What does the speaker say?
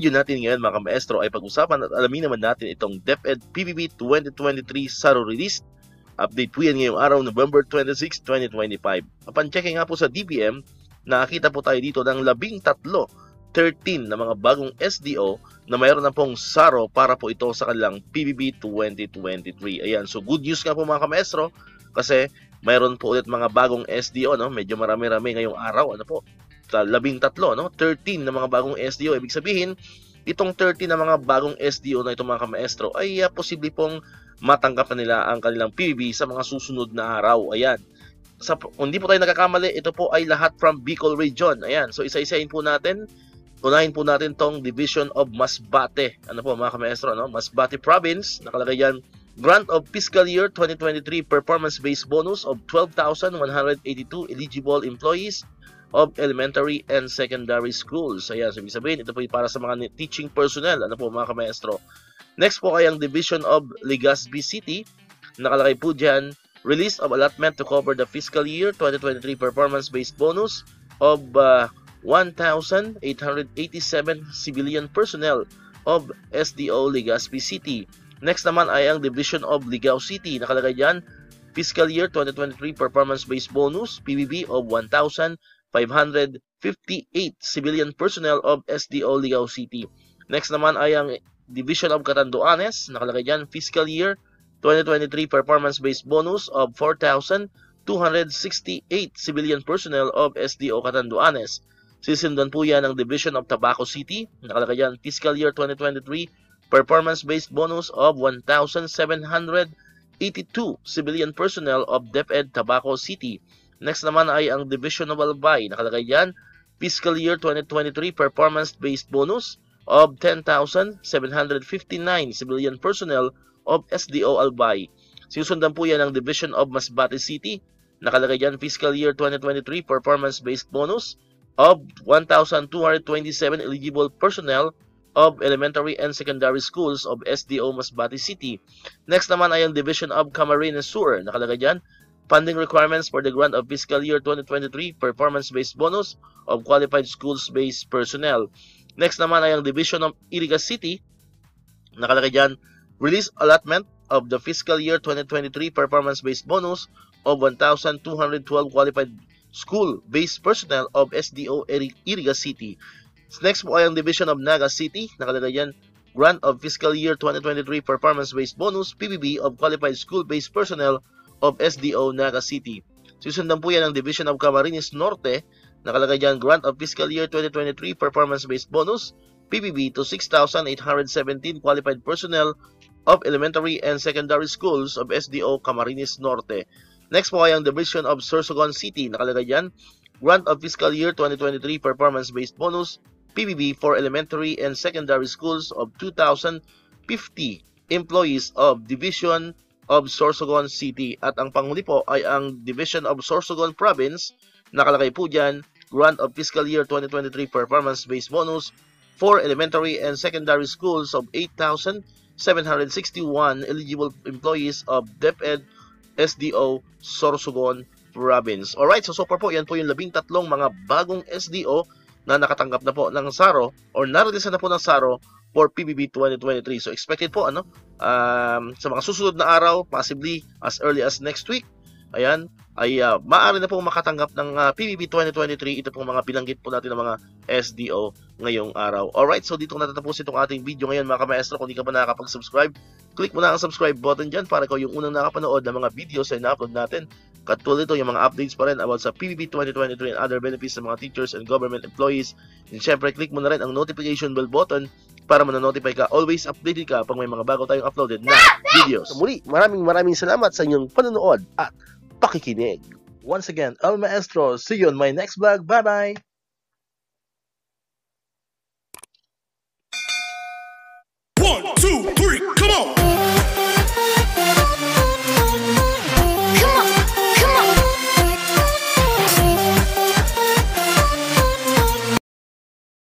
video natin ngayon mga kamaestro ay pag-usapan at alamin naman natin itong DepEd PBB 2023 SARO release. Update po yan ngayong araw, November 26, 2025. Upon checking nga po sa DBM, nakakita po tayo dito ng 13 na mga bagong SDO na mayroon na pong SARO para po ito sa kanilang PBB 2023. Ayan, so good news nga po mga kamaestro kasi mayroon po ulit mga bagong SDO, no? Medyo marami-rami ngayong araw, ano po? 13, no? 13 na mga bagong SDO. Ibig sabihin, itong 13 na mga bagong SDO na itong mga kamaestro ay posible pong matanggap na nila ang kanilang PBB sa mga susunod na araw. Ayan. Kung hindi po tayo nagkakamali, ito po ay lahat from Bicol Region. Ayan. So isa-isahin po natin. Unahin po natin tong Division of Masbate. Ano po mga kamaestro, no? Masbate Province. Nakalagay yan. Grant of Fiscal Year 2023 Performance-Based Bonus of 12,182 eligible employees of elementary and secondary schools. Ayan, so ibig sabihin, ito po para sa mga teaching personnel. Ano po mga kamaestro? Next po ay ang Division of Legazpi City. Nakalagay po dyan, release of allotment to cover the fiscal year 2023 performance-based bonus of 1,887 civilian personnel of SDO Legazpi City. Next naman ay ang Division of Ligao City. Nakalagay dyan, fiscal year 2023 performance-based bonus, PBB of 1,558 civilian personnel of SDO Ligao City. Next naman ay ang Division of Catanduanes. Nakalagay dyan, fiscal year 2023 performance-based bonus of 4,268 civilian personnel of SDO Catanduanes. Sisundan po yan ang Division of Tabaco City. Nakalagay dyan, fiscal year 2023 performance-based bonus of 1,782 civilian personnel of DepEd Tabaco City. Next naman ay ang Division of Albay. Nakalagay dyan, fiscal year 2023 performance-based bonus of 10,759 civilian personnel of SDO Albay. Sinusundan po yan ang Division of Masbate City. Nakalagay dyan, fiscal year 2023 performance-based bonus of 1,227 eligible personnel of elementary and secondary schools of SDO Masbate City. Next naman ay ang Division of Camarines Sur. Nakalagay dyan, funding requirements for the grant of fiscal year 2023 performance-based bonus of qualified schools-based personnel. Next naman ay ang Division of Irigas City. Nakalagay dyan, release allotment of the fiscal year 2023 performance-based bonus of 1,212 qualified school-based personnel of SDO Irigas City. Next po ay ang Division of Naga City. Nakalagay dyan, grant of fiscal year 2023 performance-based bonus, PBB of qualified school-based personnel of SDO Naga City. Susundan po yan ang Division of Camarines Norte. Nakalagay dyan, grant of fiscal year 2023 performance-based bonus, PBB to 6,817 qualified personnel of elementary and secondary schools of SDO Camarines Norte. Next po ay ang Division of Sorsogon City. Nakalagay dyan, grant of fiscal year 2023 performance-based bonus, PBB for elementary and secondary schools of 2,050 employees of Division of Sorsogon City. At ang panghuli po ay ang Division of Sorsogon Province. Nakalagay po dyan, grant of fiscal year 2023 performance-based bonus for elementary and secondary schools of 8,761 eligible employees of DepEd SDO Sorsogon Province. Alright, so far po, yan po yung 13 mga bagong SDO na nakatanggap na po ng SARO or narelease na po ng SARO for PBB 2023. So expected po sa mga susunod na araw, possibly as early as next week, ayan, ay maaari na po makatanggap ng PBB 2023 ito pong mga binanggit po natin ng mga SDO ngayong araw. Alright, so dito natatapos itong ating video ngayon mga kamaestro. Kung di ka pa nakakapag-subscribe, click mo na ang subscribe button dyan para ikaw yung unang nakapanood ng mga videos na na-upload natin. Katulad ito, yung mga updates pa rin about sa PBB 2023 and other benefits ng mga teachers and government employees. And syempre, click mo na rin ang notification bell button para manonotify ka. Always updated ka pag may mga bago tayong uploaded na videos. So muli, maraming salamat sa inyong panonood at pakikinig. Once again, El Maestro. See you on my next vlog. Bye-bye!